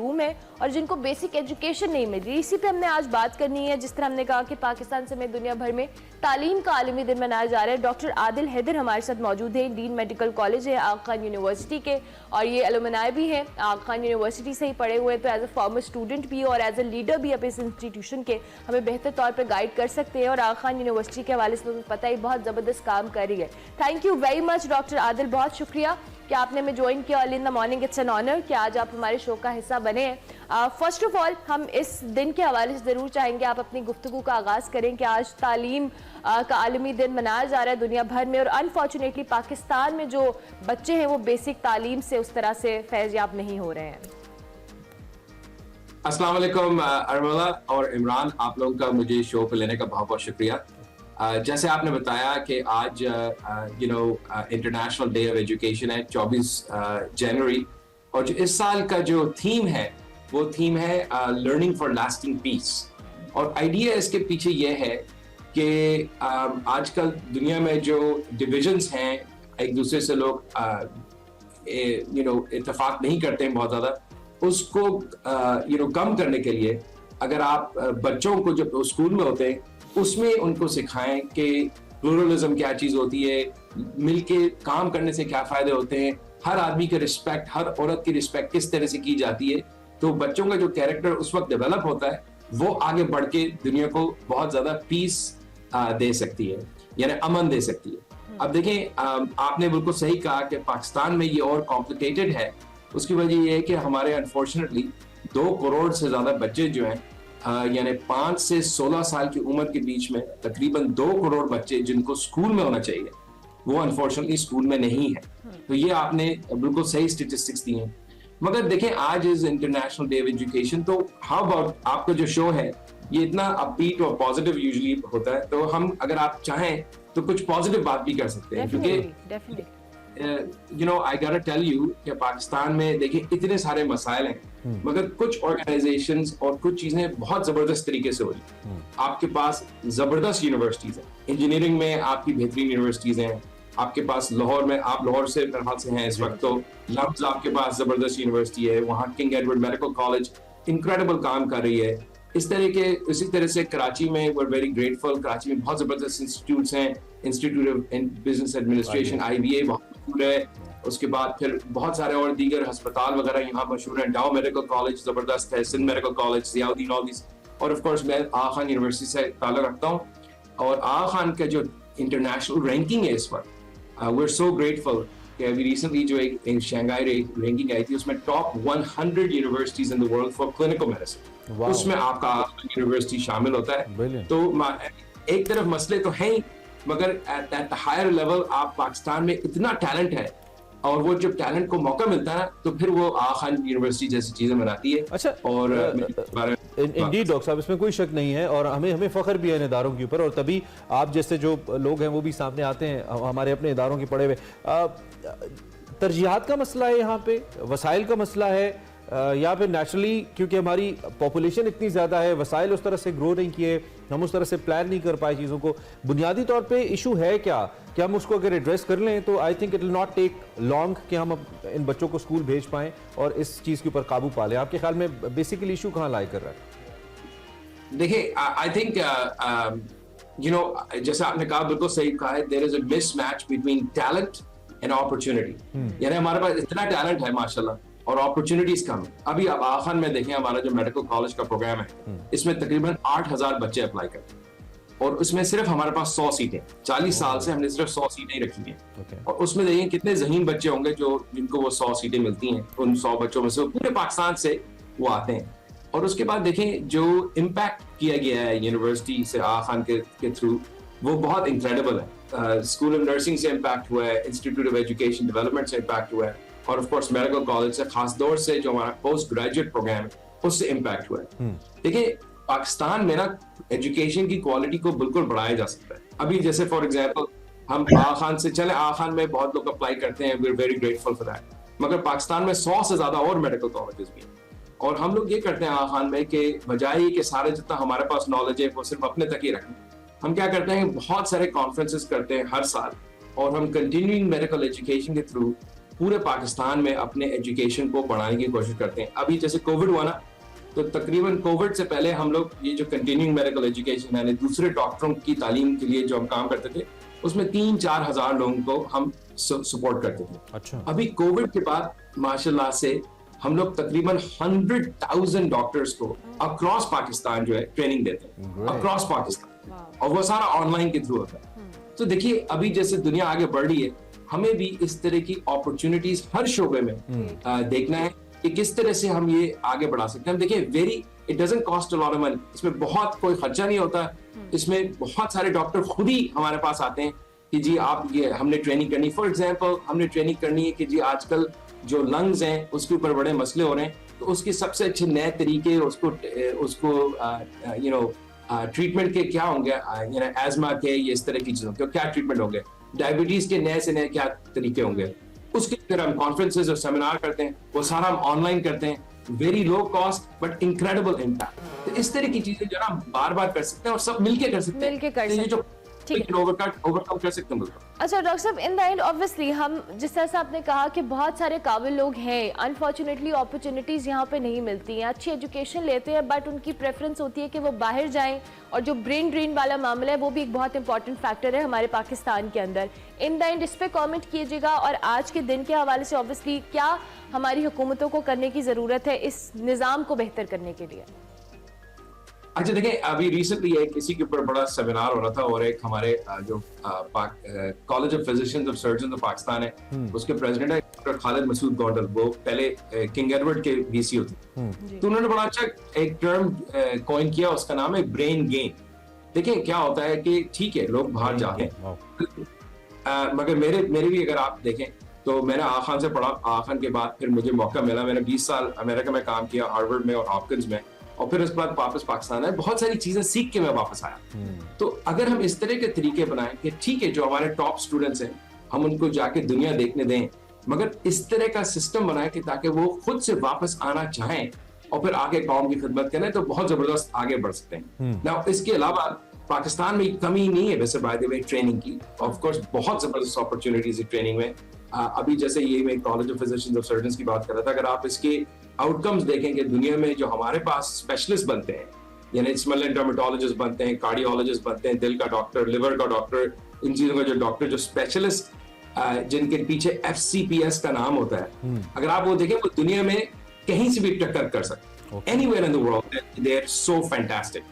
روم ہے اور جن کو بیسک ایجوکیشن نہیں مل رہی. اسی پہ ہم نے آج بات کرنی ہے. جس طرح ہم نے کہا کہ پاکستان سمیت دنیا بھر میں تعلیم کا عالمی دن منایا جا رہا ہے. ڈاکٹر عادل حیدر ہمارے ساتھ موجود ہیں, ڈین میڈیکل کالج ہے آغا خان یونیورسٹی کے, اور یہ الومنائی بھی ہیں, آغا خان یونیورسٹی سے ہی پڑھے ہوئے, تو ایز اے فارمر اسٹوڈنٹ بھی اور ایز اے لیڈر بھی اب اس انسٹیٹیوشن کے ہمیں بہتر طور پہ گائیڈ کر سکتے ہیں, اور آغا خان یونیورسٹی کے حوالے سے تو پتہ ہی بہت زبردست کام کر رہی ہے. Thank you very much doctor Adil, بہت شکریہ کہ آپ نے ہمیں جوائن کیا early in the morning. It's an honour کہ آج آپ ہمارے شو کا حصہ بنے ہیں. فرسٹ آف آل ہم اس دن کے حوالے سے ضرور چاہیں گے آپ اپنی گفتگو کا آغاز کریں کہ آج تعلیم کا عالمی دن منایا جا رہا ہے دنیا بھر میں, اور انفارچونیٹلی پاکستان میں جو بچے ہیں وہ بیسک تعلیم سے اس طرح سے فیض یاب نہیں ہو رہے ہیں. السلام علیکم ارملا اور عمران, آپ لوگوں کا مجھے شو پہ لینے کا بہت بہت شکریہ. جیسے آپ نے بتایا کہ آج انٹرنیشنل ڈے آف ایجوکیشن ہے 24 جنوری, اور جو اس سال کا جو تھیم ہے وہ تھیم ہے لرننگ فار لاسٹنگ پیس. اور آئیڈیا اس کے پیچھے یہ ہے کہ آج کل دنیا میں جو ڈویژنس ہیں, ایک دوسرے سے لوگ اتفاق نہیں کرتے ہیں بہت زیادہ, اس کو کم کرنے کے لیے اگر آپ بچوں کو جب اسکول میں ہوتے ہیں اس میں ان کو سکھائیں کہ پلورلزم کیا چیز ہوتی ہے, مل کے کام کرنے سے کیا فائدے ہوتے ہیں, ہر آدمی کا رسپیکٹ, ہر عورت کی رسپیکٹ کس طرح سے کی جاتی ہے, تو بچوں کا جو کیریکٹر اس وقت ڈیولپ ہوتا ہے وہ آگے بڑھ کے دنیا کو بہت زیادہ پیس دے سکتی ہے, یعنی امن دے سکتی ہے. اب دیکھیں, آپ نے بالکل صحیح کہا کہ پاکستان میں یہ اور کمپلیکیٹڈ ہے. اس کی وجہ یہ ہے کہ ہمارے انفارچونیٹلی 2 کروڑ سے زیادہ بچے جو ہیں, یعنی 5 سے 16 سال کی عمر کے بیچ میں تقریباً 2 کروڑ بچے جن کو اسکول میں ہونا چاہیے وہ انفارچونیٹلی اسکول میں نہیں ہے. تو یہ آپ نے بالکل صحیح اسٹیٹسٹکس دی ہیں. مگر دیکھیں, آج is international day of education, تو ہاؤ اباؤٹ آپ کا جو شو ہے یہ اتنا اپ بیٹ اور پازیٹیو یوزلی ہوتا ہے, تو ہم اگر آپ چاہیں تو کچھ پازیٹیو بات بھی کر سکتے ہیں, کیونکہ I gotta tell you کہ پاکستان میں دیکھیں اتنے سارے مسائل ہیں, مگر کچھ آرگنائزیشنز اور کچھ چیزیں بہت زبردست طریقے سے ہو رہی ہیں. آپ کے پاس زبردست یونیورسٹیز ہیں, انجینئرنگ میں آپ کی بہترین یونیورسٹیز ہیں. آپ کے پاس لاہور میں, آپ لاہور سے میرے خیال سے ہیں اس وقت, تو لفظ آپ کے پاس زبردست یونیورسٹی ہے, وہاں King Edward Medical College incredible کام کر رہی ہے. اسی طرح سے کراچی میں we're very grateful, کراچی میں بہت زبردست انسٹیٹیوٹس ہیں, institute of business administration IBA بہت مشہور ہے. اس کے بعد پھر بہت سارے اور دیگر ہسپتال وغیرہ یہاں مشہور ہیں. ڈاؤ میڈیکل کالج زبردست ہے, Sindh medical college, Zia Uddin, all these. اور آف کورس میں آغا خان یونیورسٹی سے تعلق رکھتا ہوں, اور آغا خان کا جو انٹرنیشنل رینکنگ ہے اس وقت, we're so grateful کہ ابھی ریسنٹلی جو ایک شنگھائی رینکنگ آئی تھی اس میں top 100 universities in the world for clinical medicine, اس میں آپ کا یونیورسٹی شامل ہوتا ہے. تو ایک طرف مسئلے تو ہیں, مگر ایٹ دا ہائر لیول آپ پاکستان میں اتنا ٹیلنٹ ہے, اور وہ جب ٹیلنٹ کو موقع ملتا ہے تو پھر وہ آغا خان یونیورسٹی جیسی چیزیں بناتی ہے. اچھا, اور انڈیڈ ڈاکٹر صاحب, اس میں کوئی شک نہیں ہے, اور ہمیں فخر بھی ہے ان اداروں کے اوپر, اور تبھی آپ جیسے جو لوگ ہیں وہ بھی سامنے آتے ہیں ہمارے اپنے اداروں کے پڑھے ہوئے. ترجیحات کا مسئلہ ہے یہاں پہ, وسائل کا مسئلہ ہے, یا پھر نیچرلی کیونکہ ہماری پاپولیشن اتنی زیادہ ہے, وسائل اس طرح سے گرو نہیں کیے, ہم اس طرح سے پلان نہیں کر پائے چیزوں کو. بنیادی طور پہ ایشو ہے کیا کہ ہم اس کو اگر ایڈریس کر لیں تو I think it will not take long کہ ہم ان بچوں کو اسکول بھیج پائیں اور اس چیز کے اوپر قابو پا لیں. آپ کے خیال میں بیسیکلی ایشو کہاں لائے کر رہا ہے؟ دیکھیں, آئی تھنک جیسے آپ نے کہا, بالکل صحیح کہا ہے, there is a mismatch between talent and opportunity. یعنی ہمارے پاس اتنا ٹیلنٹ ہے ماشاءاللہ, اور اپرچونٹیز کم ہیں. ابھی آپ آغا خان میں دیکھیں, ہمارا جو میڈیکل کالج کا پروگرام ہے اس میں تقریباً 8,000 بچے اپلائی کرتے ہیں, اور اس میں صرف ہمارے پاس 100 سیٹیں, 40 سال سے ہم نے صرف 100 سیٹیں رکھی ہیں. اور اس میں دیکھیں کتنے ذہین بچے ہوں گے جن کو وہ 100 سیٹیں ملتی ہیں, ان 100 بچوں میں سے پورے پاکستان سے وہ آتے ہیں. اور اس کے بعد دیکھیں جو امپیکٹ کیا گیا ہے یونیورسٹی سے آغا خان کے تھرو, وہ بہت انکریڈیبل ہے. اسکول آف نرسنگ سے امپیکٹ ہوا ہے, انسٹیٹیوٹ آف ایجوکیشن ڈیولپمنٹ سے امپیکٹ ہوا ہے, اور آف کورس میڈیکل کالج سے, خاص طور سے جو ہمارا پوسٹ گریجویٹ پروگرام ہے اس سے امپیکٹ ہوا ہے. دیکھیں, پاکستان میں نا ایجوکیشن کی کوالٹی کو بالکل بڑھایا جا سکتا ہے. ابھی جیسے فار ایگزامپل ہم آغا خان سے چلیں, آغا خان میں بہت لوگ اپلائی کرتے ہیں, we are very grateful for that, مگر پاکستان میں 100 سے زیادہ اور میڈیکل کالجز بھی ہیں. اور ہم لوگ یہ کرتے ہیں آغا خان میں کہ بجائے کہ سارے جتنا ہمارے پاس نالج ہے وہ صرف اپنے تک ہی رکھیں, ہم کیا کرتے ہیں, بہت سارے کانفرنسز کرتے ہیں ہر سال, اور ہم کنٹینیوئنگ میڈیکل ایجوکیشن کے تھرو پورے پاکستان میں اپنے ایجوکیشن کو بڑھانے کی کوشش کرتے ہیں. ابھی جیسے کووڈ ہوا نا, تو تقریباً کووڈ سے پہلے ہم لوگ یہ جو کنٹینیوئنگ میڈیکل ایجوکیشن یعنی دوسرے ڈاکٹروں کی تعلیم کے لیے جو ہم کام کرتے تھے, اس میں 3-4 ہزار لوگوں کو ہم سپورٹ کرتے تھے. اچھا. ابھی کووڈ کے بعد ماشاء اللہ سے ہم لوگ تقریباً 100,000 ڈاکٹرز کو اکراس پاکستان جو ہے ٹریننگ دیتے ہیں, اکراس پاکستان, اور وہ سارا آن لائن کے تھرو ہوتا ہے. تو دیکھیے ابھی جیسے دنیا آگے بڑھ رہی ہے, ہمیں بھی اس طرح کی اپرچونٹیز ہر شعبے میں دیکھنا ہے کہ کس طرح سے ہم یہ آگے بڑھا سکتے ہیں. ہم دیکھیں it doesn't cost a lot of money. اس میں بہت کوئی خرچہ نہیں ہوتا. اس میں بہت سارے ڈاکٹر خود ہی ہمارے پاس آتے ہیں کہ جی آپ یہ ہم نے ٹریننگ کرنی. فار ایگزامپل ہم نے ٹریننگ کرنی ہے کہ جی آج کل جو لنگز ہیں اس کے اوپر بڑے مسئلے ہو رہے ہیں, تو اس کے سب سے اچھے نئے طریقے اس کو ٹریٹمنٹ کے کیا ہوں گے, ایزما کے یہ اس طرح کی چیزوں کے کیا ٹریٹمنٹ ہوں گے, ڈائبٹیز کے نئے سے نئے کیا طریقے ہوں گے. اس کے پھر ہم کانفرنسز اور سیمینار کرتے ہیں, وہ سارا ہم آن لائن کرتے ہیں, very low cost but incredible impact. تو اس طرح کی چیزیں جو نا بار بار کر سکتے ہیں اور سب مل کے کر سکتے ہیں, جو اوورکم کر سکتے ہیں. اچھا ڈاکٹر صاحب, ان دا اینڈ obviously ہم جس طرح سے آپ نے کہا کہ بہت سارے قابل لوگ ہیں, انفارچونیٹلی اپرچونیٹیز یہاں پہ نہیں ملتی ہیں, اچھی ایجوکیشن لیتے ہیں بٹ ان کی پریفرنس ہوتی ہے کہ وہ باہر جائیں, اور جو برین ڈرین والا معاملہ ہے وہ بھی ایک بہت امپورٹنٹ فیکٹر ہے ہمارے پاکستان کے اندر. ان دا اینڈ اس پہ کامنٹ کیجیے گا, اور آج کے دن کے حوالے سے obviously کیا ہماری حکومتوں کو کرنے کی ضرورت ہے اس نظام کو بہتر کرنے کے لیے؟ اچھا دیکھیں, ابھی ریسنٹلی ایک کسی کے اوپر بڑا سیمینار ہو رہا تھا, اور ایک ہمارے جو college of فزیشینز of surgeons of Pakistan ہے, اس کے پریزیڈنٹ ہے ڈاکٹر خالد مسعود گونڈل, وہ پہلے کنگ ایڈورڈ کے وی سی ہوتے, تو انہوں نے بڑا اچھا ایک ٹرم کوائن کیا, اس کا نام ہے برین گین. دیکھیں کیا ہوتا ہے کہ ٹھیک ہے لوگ باہر جاتے ہیں, مگر میرے بھی اگر آپ دیکھیں تو میں نے آغا خان سے پڑھا, آغا خان کے بعد پھر مجھے موقع ملا, میں نے 20 سال امریکہ میں کام کیا, ہارورڈ میں اور ہاپکنز میں, اور پھر اس کے بعد واپس پاکستان آئے, بہت ساری چیزیں سیکھ کے میں واپس آیا. تو اگر ہم اس طرح کے طریقے بنائیں کہ ٹھیک ہے جو ہمارے ٹاپ اسٹوڈنٹس ہیں ہم ان کو جا کے دنیا دیکھنے دیں, مگر اس طرح کا سسٹم بنائیں کہ تاکہ وہ خود سے واپس آنا چاہیں اور پھر آگے قوم کی خدمت کریں, تو بہت زبردست آگے بڑھ سکتے ہیں. نا اس کے علاوہ پاکستان میں کمی نہیں ہے ویسے بائی دی وے ٹریننگ کی, آف کورس بہت زبردست اپرچونیٹیز ہے ٹریننگ میں. ابھی جیسے یہ میں کالج آف فزیشینز آف سرجنز کی بات کر رہا تھا, اگر آپ اس کے آؤٹ کمز دیکھیں کہ دنیا میں جو ہمارے پاس اسپیشلسٹ بنتے ہیں, یعنی اسمل ڈرمیٹولوجسٹ بنتے ہیں, کارڈیولوجسٹ بنتے ہیں, دل کا ڈاکٹر, لیور کا ڈاکٹر, ان چیزوں کا جو ڈاکٹر جو اسپیشلسٹ جن کے پیچھے FCPS کا نام ہوتا ہے, اگر آپ وہ دیکھیں وہ دنیا میں کہیں سے بھی ٹکر کر سکتے ہیں. Anywhere in the world, they are so fantastic.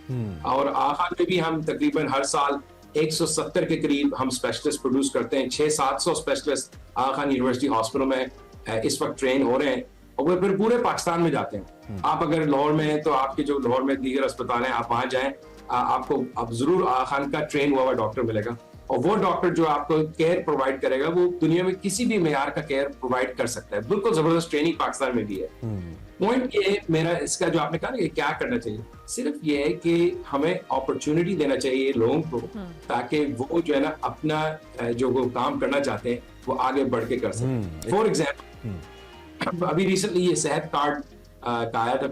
اور آخر میں بھی ہم تقریباً ہر سال 170 کے قریب ہم اسپیشلسٹ پروڈیوس کرتے ہیں. 600-700 اسپیشلسٹ آغا خان یونیورسٹی ہاسپٹل میں اس وقت ٹرین ہو رہے ہیں, اور وہ پھر پورے پاکستان میں جاتے ہیں. آپ اگر لاہور میں ہیں تو آپ کے جو لاہور میں دیگر اسپتال ہیں آپ وہاں جائیں, آپ کو اب ضرور آغا خان کا ٹرین ہوا ہوا ڈاکٹر ملے گا, اور وہ ڈاکٹر جو آپ کو کیئر پرووائڈ کرے گا وہ دنیا میں کسی بھی معیار کا کیئر پرووائڈ کر سکتا ہے. بالکل زبردست ٹریننگ پاکستان میں بھی ہے. پوائنٹ یہ میرا اس کا جو آپ نے کہا نا کہ کیا کرنا چاہیے, صرف یہ ہے کہ ہمیں اپرچونٹی دینا چاہیے لوگوں کو, تاکہ وہ جو ہے نا اپنا جو وہ کام کرنا چاہتے ہیں وہ آگے بڑھ کے کر سکیں. فار ایگزامپل ابھی ریسنٹلی یہ صحت کارڈ کا آیا تھا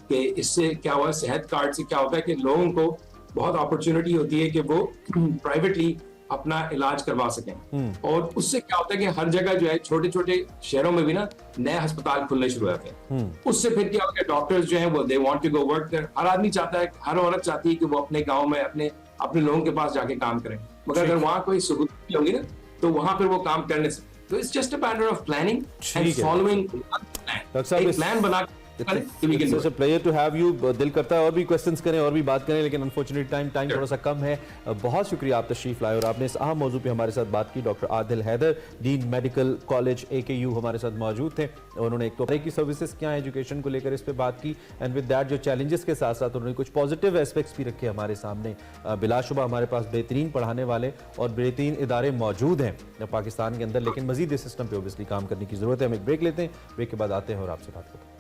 کہ اس سے کیا ہوا, صحت کارڈ سے کیا ہوتا ہے کہ لوگوں کو بہت اپرچونٹی ہوتی ہے کہ وہ پرائیویٹلی اپنا علاج کروا سکیں, اور اس سے کیا ہوتا ہے کہ ہر جگہ جو ہے چھوٹے چھوٹے شہروں میں بھی نا نئے ہسپتال کھلنے شروع ہوتے ہیں. اس سے پھر کیا ہوتا ہے ڈاکٹرز جو ہیں وہ they want to go work there. ہر آدمی چاہتا ہے, ہر عورت چاہتی ہے کہ وہ اپنے گاؤں میں اپنے لوگوں کے پاس جا کے کام کریں, مگر اگر وہاں کوئی سہولت ہوگی نا تو وہاں پھر وہ کام کرنے سے, تو it's just a matter of planning and following plan بنا کے It's a pleasure to have you. دل کرتا ہے اور بھی کوسچنز کریں اور بھی بات کریں, لیکن انفارچونیٹ ٹائم تھوڑا سا کم ہے. بہت شکریہ آپ تشریف لائے اور آپ نے اس اہم موضوع پہ ہمارے ساتھ بات کی. ڈاکٹر عادل حیدر, ڈین میڈیکل کالج AKU ہمارے ساتھ موجود تھے. انہوں نے ایک تو کی سروسز کیا ہیں ایجوکیشن کو لے کر اس پہ بات کی, اینڈ ود دیٹ جو چیلنجز کے ساتھ ساتھ انہوں نے کچھ پازیٹیو ایسپیکٹس بھی رکھے ہمارے سامنے. بلا شبہ ہمارے پاس بہترین پڑھانے والے اور بہترین ادارے موجود ہیں پاکستان کے اندر, لیکن مزید اس سسٹم پہ اوبیسلی کام کرنے کی ضرورت ہے. ہم ایک بریک لیتے ہیں, بریک کے بعد آتے ہیں اور آپ سے بات کرتے ہیں.